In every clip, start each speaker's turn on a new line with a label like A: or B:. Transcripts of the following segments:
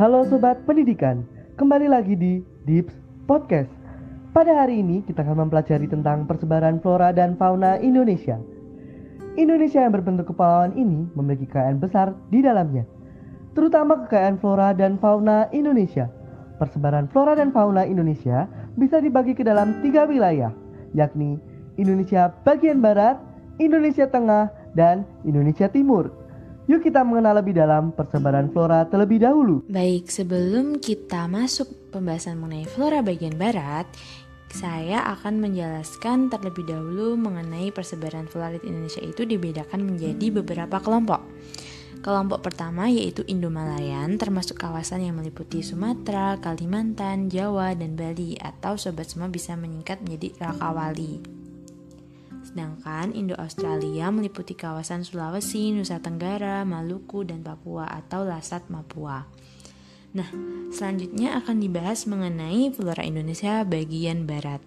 A: Halo Sobat Pendidikan, kembali lagi di Dips Podcast. Pada hari ini kita akan mempelajari tentang persebaran flora dan fauna Indonesia. Indonesia yang berbentuk kepulauan ini memiliki kekayaan besar di dalamnya, terutama kekayaan flora dan fauna Indonesia. Persebaran flora dan fauna Indonesia bisa dibagi ke dalam 3 wilayah, yakni Indonesia bagian barat, Indonesia tengah, dan Indonesia timur. Yuk kita mengenal lebih dalam persebaran flora terlebih dahulu.
B: Baik, sebelum kita masuk pembahasan mengenai flora bagian barat, saya akan menjelaskan terlebih dahulu mengenai persebaran flora di Indonesia itu dibedakan menjadi beberapa kelompok. Kelompok pertama yaitu Indo-Malayan, termasuk kawasan yang meliputi Sumatera, Kalimantan, Jawa, dan Bali, atau sobat semua bisa menyingkat menjadi Rakawali. Sedangkan Indo-Australia meliputi kawasan Sulawesi, Nusa Tenggara, Maluku, dan Papua atau Lasat Mapua. Nah, selanjutnya akan dibahas mengenai flora Indonesia bagian barat.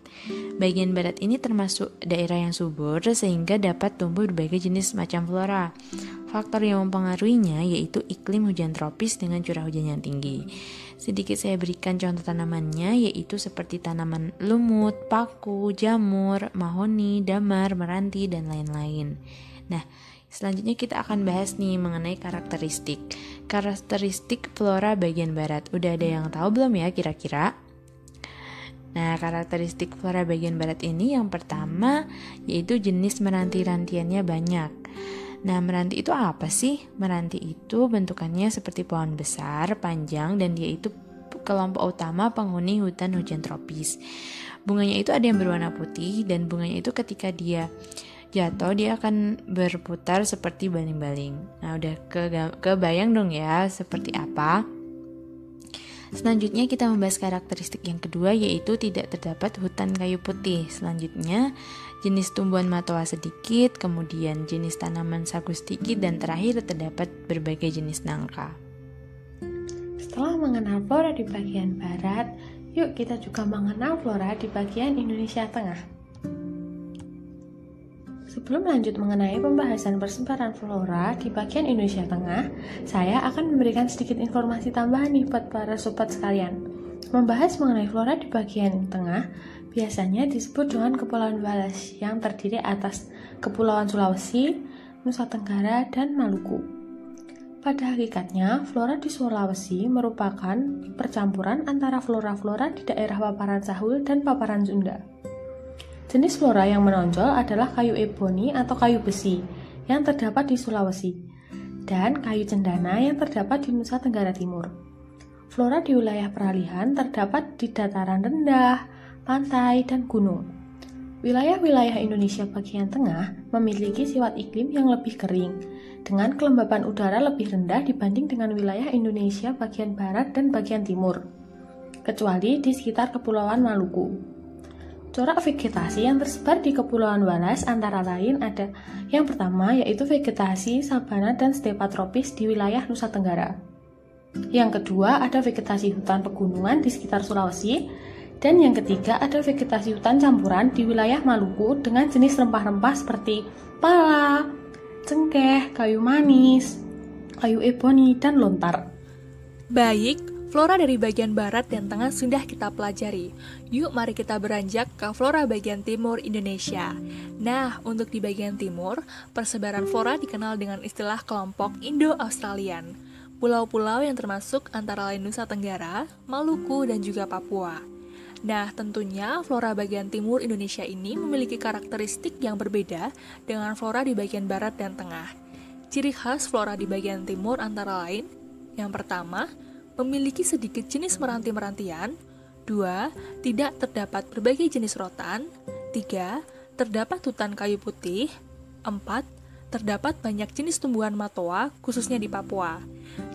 B: Bagian barat ini termasuk daerah yang subur sehingga dapat tumbuh berbagai jenis macam flora. Faktor yang mempengaruhinya yaitu iklim hujan tropis dengan curah hujan yang tinggi. Sedikit saya berikan contoh tanamannya yaitu seperti tanaman lumut, paku, jamur, mahoni, damar, meranti, dan lain-lain. Nah, selanjutnya kita akan bahas nih mengenai karakteristik flora bagian barat. Udah ada yang tahu belum ya kira-kira? Nah, karakteristik flora bagian barat ini yang pertama yaitu jenis meranti-rantiannya banyak. Nah, meranti itu apa sih? Meranti itu bentukannya seperti pohon besar, panjang, dan dia itu kelompok utama penghuni hutan hujan tropis. Bunganya itu ada yang berwarna putih, dan bunganya itu ketika dia jatuh, dia akan berputar seperti baling-baling. Nah, udah kebayang dong ya seperti apa? Selanjutnya kita membahas karakteristik yang kedua yaitu tidak terdapat hutan kayu putih. Selanjutnya jenis tumbuhan matoa sedikit, kemudian jenis tanaman sagu sedikit, dan terakhir terdapat berbagai jenis nangka.
C: Setelah mengenal flora di bagian barat, yuk kita juga mengenal flora di bagian Indonesia tengah. Sebelum lanjut mengenai pembahasan persebaran flora di bagian Indonesia Tengah, saya akan memberikan sedikit informasi tambahan nih buat para sobat sekalian. Membahas mengenai flora di bagian tengah biasanya disebut dengan Kepulauan Wallace yang terdiri atas Kepulauan Sulawesi, Nusa Tenggara, dan Maluku. Pada hakikatnya, flora di Sulawesi merupakan percampuran antara flora-flora di daerah paparan Sahul dan paparan Sunda. Jenis flora yang menonjol adalah kayu eboni atau kayu besi yang terdapat di Sulawesi dan kayu cendana yang terdapat di Nusa Tenggara Timur. Flora di wilayah peralihan terdapat di dataran rendah, pantai, dan gunung. Wilayah-wilayah Indonesia bagian tengah memiliki sifat iklim yang lebih kering dengan kelembaban udara lebih rendah dibanding dengan wilayah Indonesia bagian barat dan bagian timur, kecuali di sekitar Kepulauan Maluku. Corak vegetasi yang tersebar di Kepulauan Wallace antara lain ada yang pertama yaitu vegetasi sabana dan stepa tropis di wilayah Nusa Tenggara. Yang kedua ada vegetasi hutan pegunungan di sekitar Sulawesi, dan yang ketiga ada vegetasi hutan campuran di wilayah Maluku dengan jenis rempah-rempah seperti pala, cengkeh, kayu manis, kayu eboni, dan lontar.
D: Baik, flora dari bagian barat dan tengah sudah kita pelajari. Yuk mari kita beranjak ke flora bagian timur Indonesia. Nah, untuk di bagian timur, persebaran flora dikenal dengan istilah kelompok Indo-Australian. Pulau-pulau yang termasuk antara lain Nusa Tenggara, Maluku, dan juga Papua. Nah, tentunya flora bagian timur Indonesia ini memiliki karakteristik yang berbeda dengan flora di bagian barat dan tengah. Ciri khas flora di bagian timur antara lain, yang pertama, memiliki sedikit jenis meranti-merantian. 2. Tidak terdapat berbagai jenis rotan. 3. Terdapat hutan kayu putih. 4. Terdapat banyak jenis tumbuhan matoa, khususnya di Papua.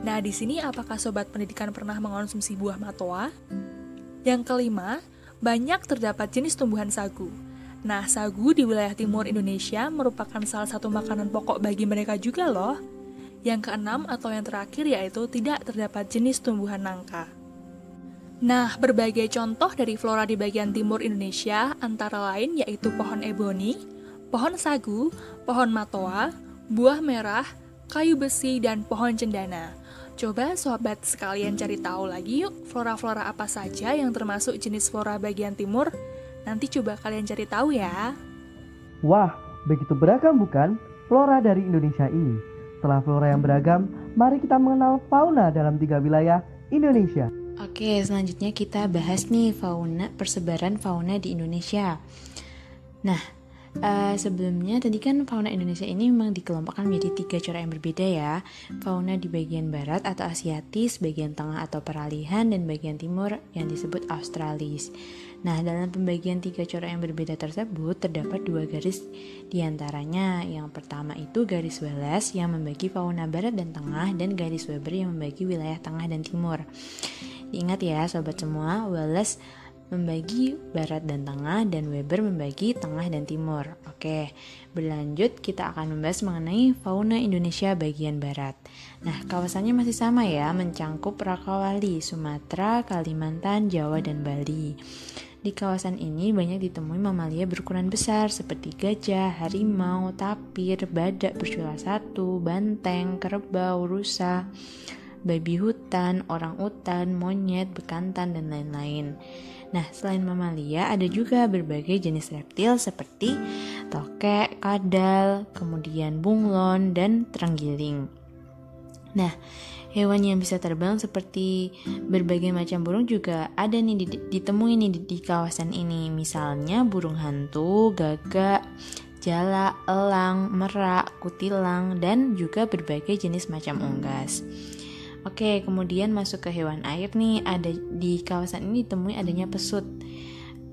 D: Nah, di sini apakah sobat pendidikan pernah mengonsumsi buah matoa? Yang kelima, banyak terdapat jenis tumbuhan sagu. Nah, sagu di wilayah timur Indonesia merupakan salah satu makanan pokok bagi mereka juga loh. Yang keenam atau yang terakhir yaitu tidak terdapat jenis tumbuhan nangka. Nah, berbagai contoh dari flora di bagian timur Indonesia antara lain yaitu pohon eboni, pohon sagu, pohon matoa, buah merah, kayu besi, dan pohon cendana. Coba sobat sekalian cari tahu lagi yuk flora-flora apa saja yang termasuk jenis flora bagian timur. Nanti coba kalian cari tahu ya.
A: Wah, begitu beragam bukan flora dari Indonesia ini? Setelah flora yang beragam, mari kita mengenal fauna dalam 3 wilayah Indonesia.
B: Oke, selanjutnya kita bahas nih persebaran fauna di Indonesia. Nah, sebelumnya tadi kan fauna Indonesia ini memang dikelompokkan menjadi 3 corak yang berbeda ya. Fauna di bagian barat atau Asiatis, bagian tengah atau peralihan, dan bagian timur yang disebut Australis. Nah, dalam pembagian 3 corak yang berbeda tersebut terdapat 2 garis diantaranya. Yang pertama itu garis Wallace yang membagi fauna barat dan tengah, dan garis Weber yang membagi wilayah tengah dan timur. Ingat ya sobat semua, Wallace membagi barat dan tengah, dan Weber membagi tengah dan timur. Oke, berlanjut kita akan membahas mengenai fauna Indonesia bagian barat. Nah, kawasannya masih sama ya, mencangkup Rakawali, Sumatera, Kalimantan, Jawa, dan Bali. Di kawasan ini banyak ditemui mamalia berukuran besar seperti gajah, harimau, tapir, badak bercula satu, banteng, kerbau, rusa, babi hutan, orangutan, monyet, bekantan, dan lain-lain. Nah, selain mamalia, ada juga berbagai jenis reptil seperti tokek, kadal, kemudian bunglon, dan terenggiling. Nah, hewan yang bisa terbang seperti berbagai macam burung juga ada nih ditemui nih di kawasan ini. Misalnya burung hantu, gagak, jala, elang, merak, kutilang, dan juga berbagai jenis macam unggas. Oke, kemudian masuk ke hewan air nih. Ada di kawasan ini ditemui adanya pesut.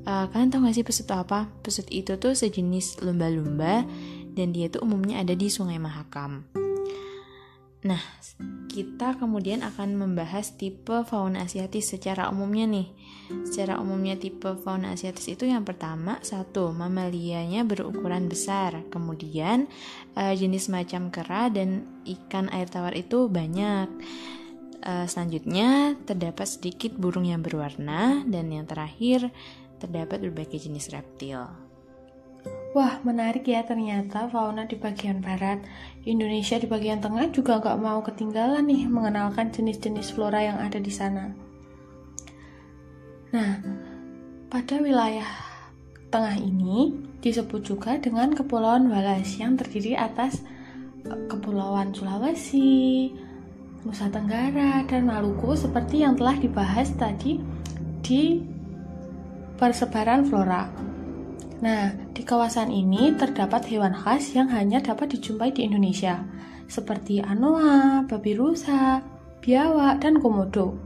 B: Kalian tahu gak sih pesut itu apa? Pesut itu tuh sejenis lumba-lumba, dan dia tuh umumnya ada di Sungai Mahakam. Nah, kita kemudian akan membahas tipe fauna Asiatis secara umumnya nih. Secara umumnya tipe fauna Asiatis itu yang pertama, 1, mamalianya berukuran besar. Kemudian jenis macam kera dan ikan air tawar itu banyak. Selanjutnya terdapat sedikit burung yang berwarna, dan yang terakhir terdapat berbagai jenis reptil.
C: Wah, menarik ya ternyata fauna di bagian barat. Indonesia di bagian tengah juga gak mau ketinggalan nih mengenalkan jenis-jenis flora yang ada di sana. Nah, pada wilayah tengah ini disebut juga dengan Kepulauan Wallace yang terdiri atas Kepulauan Sulawesi, Nusa Tenggara, dan Maluku seperti yang telah dibahas tadi di persebaran flora. Nah, di kawasan ini terdapat hewan khas yang hanya dapat dijumpai di Indonesia, seperti anoa, babi rusa, biawak, dan komodo.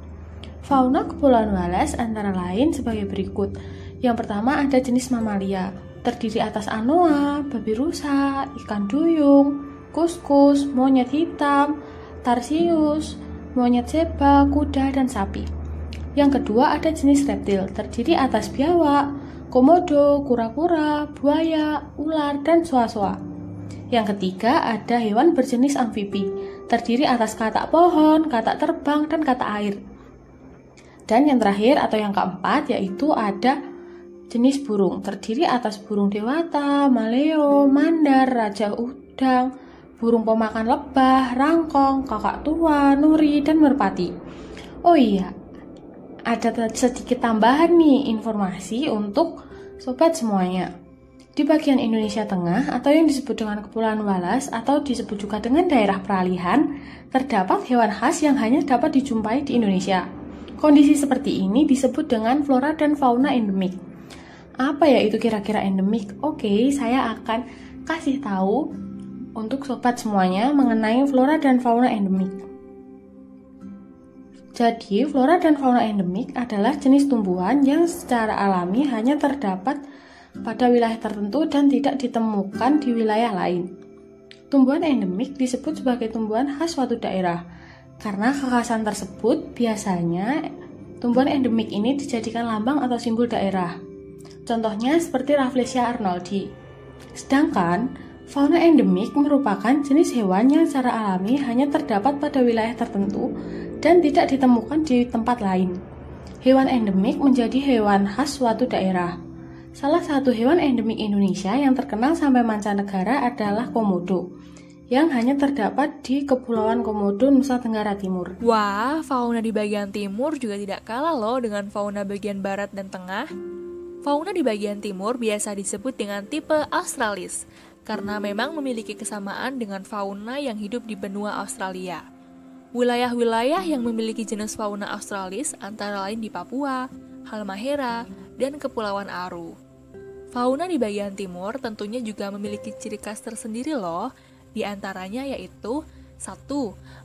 C: Fauna Kepulauan Wallace antara lain sebagai berikut. Yang pertama ada jenis mamalia, terdiri atas anoa, babi rusa, ikan duyung, kuskus, monyet hitam, tarsius, monyet zebra, kuda, dan sapi. Yang kedua ada jenis reptil, terdiri atas biawak, komodo, kura-kura, buaya, ular, dan soa-soa. Yang ketiga ada hewan berjenis amfibi, terdiri atas katak pohon, katak terbang, dan katak air. Dan yang terakhir atau yang keempat yaitu ada jenis burung, terdiri atas burung dewata, maleo, mandar, raja udang, burung pemakan lebah, rangkong, kakak tua, nuri, dan merpati. Oh iya, ada sedikit tambahan nih informasi untuk sobat semuanya. Di bagian Indonesia Tengah atau yang disebut dengan Kepulauan Wallace atau disebut juga dengan daerah peralihan, terdapat hewan khas yang hanya dapat dijumpai di Indonesia. Kondisi seperti ini disebut dengan flora dan fauna endemik. Apa ya itu kira-kira endemik? Oke, saya akan kasih tahu untuk sobat semuanya mengenai flora dan fauna endemik. Jadi, flora dan fauna endemik adalah jenis tumbuhan yang secara alami hanya terdapat pada wilayah tertentu dan tidak ditemukan di wilayah lain. Tumbuhan endemik disebut sebagai tumbuhan khas suatu daerah. Karena kekhasan tersebut, biasanya tumbuhan endemik ini dijadikan lambang atau simbol daerah. Contohnya seperti Rafflesia arnoldi. Sedangkan, fauna endemik merupakan jenis hewan yang secara alami hanya terdapat pada wilayah tertentu dan tidak ditemukan di tempat lain. Hewan endemik menjadi hewan khas suatu daerah. Salah satu hewan endemik Indonesia yang terkenal sampai mancanegara adalah komodo, yang hanya terdapat di Kepulauan Komodo, Nusa Tenggara Timur.
D: Wah, fauna di bagian timur juga tidak kalah loh dengan fauna bagian barat dan tengah. Fauna di bagian timur biasa disebut dengan tipe Australis, karena memang memiliki kesamaan dengan fauna yang hidup di benua Australia. Wilayah-wilayah yang memiliki jenis fauna Australis antara lain di Papua, Halmahera, dan Kepulauan Aru. Fauna di bagian timur tentunya juga memiliki ciri khas tersendiri loh, di antaranya yaitu 1.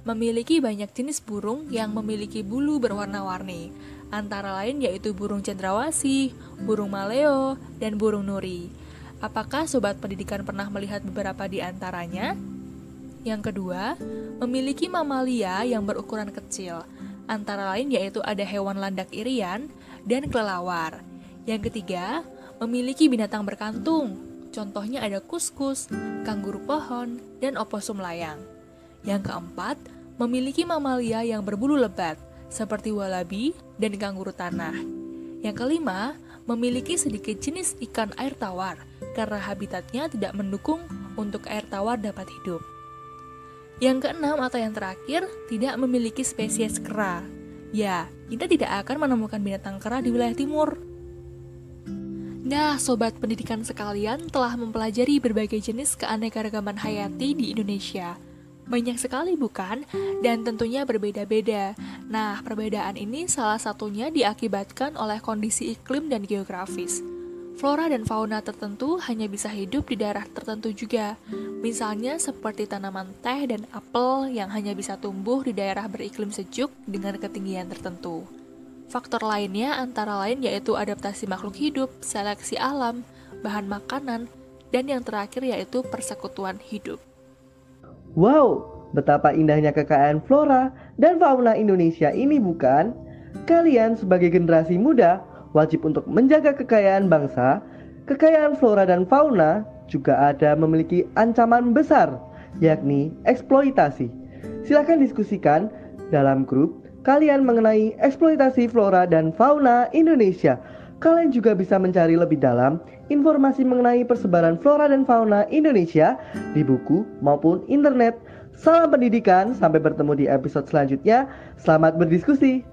D: Memiliki banyak jenis burung yang memiliki bulu berwarna-warni, antara lain yaitu burung cendrawasih, burung maleo, dan burung nuri. Apakah sobat pendidikan pernah melihat beberapa di antaranya? Yang kedua, memiliki mamalia yang berukuran kecil, antara lain yaitu ada hewan landak irian dan kelelawar. Yang ketiga, memiliki binatang berkantung, contohnya ada kuskus, kanguru pohon, dan oposum layang. Yang keempat, memiliki mamalia yang berbulu lebat, seperti walabi dan kanguru tanah. Yang kelima, memiliki sedikit jenis ikan air tawar, karena habitatnya tidak mendukung untuk air tawar dapat hidup. Yang keenam atau yang terakhir, tidak memiliki spesies kera. Ya, kita tidak akan menemukan binatang kera di wilayah timur. Nah, sobat pendidikan sekalian telah mempelajari berbagai jenis keanekaragaman hayati di Indonesia. Banyak sekali bukan? Dan tentunya berbeda-beda. Nah, perbedaan ini salah satunya diakibatkan oleh kondisi iklim dan geografis. Flora dan fauna tertentu hanya bisa hidup di daerah tertentu juga. Misalnya seperti tanaman teh dan apel yang hanya bisa tumbuh di daerah beriklim sejuk dengan ketinggian tertentu. Faktor lainnya antara lain yaitu adaptasi makhluk hidup, seleksi alam, bahan makanan, dan yang terakhir yaitu persekutuan hidup.
A: Wow, betapa indahnya kekayaan flora dan fauna Indonesia ini bukan? Kalian sebagai generasi muda wajib untuk menjaga kekayaan bangsa. Kekayaan flora dan fauna juga ada memiliki ancaman besar, yakni eksploitasi. Silakan diskusikan dalam grup kalian mengenai eksploitasi flora dan fauna Indonesia. Kalian juga bisa mencari lebih dalam informasi mengenai persebaran flora dan fauna Indonesia di buku maupun internet. Salam pendidikan, sampai bertemu di episode selanjutnya. Selamat berdiskusi.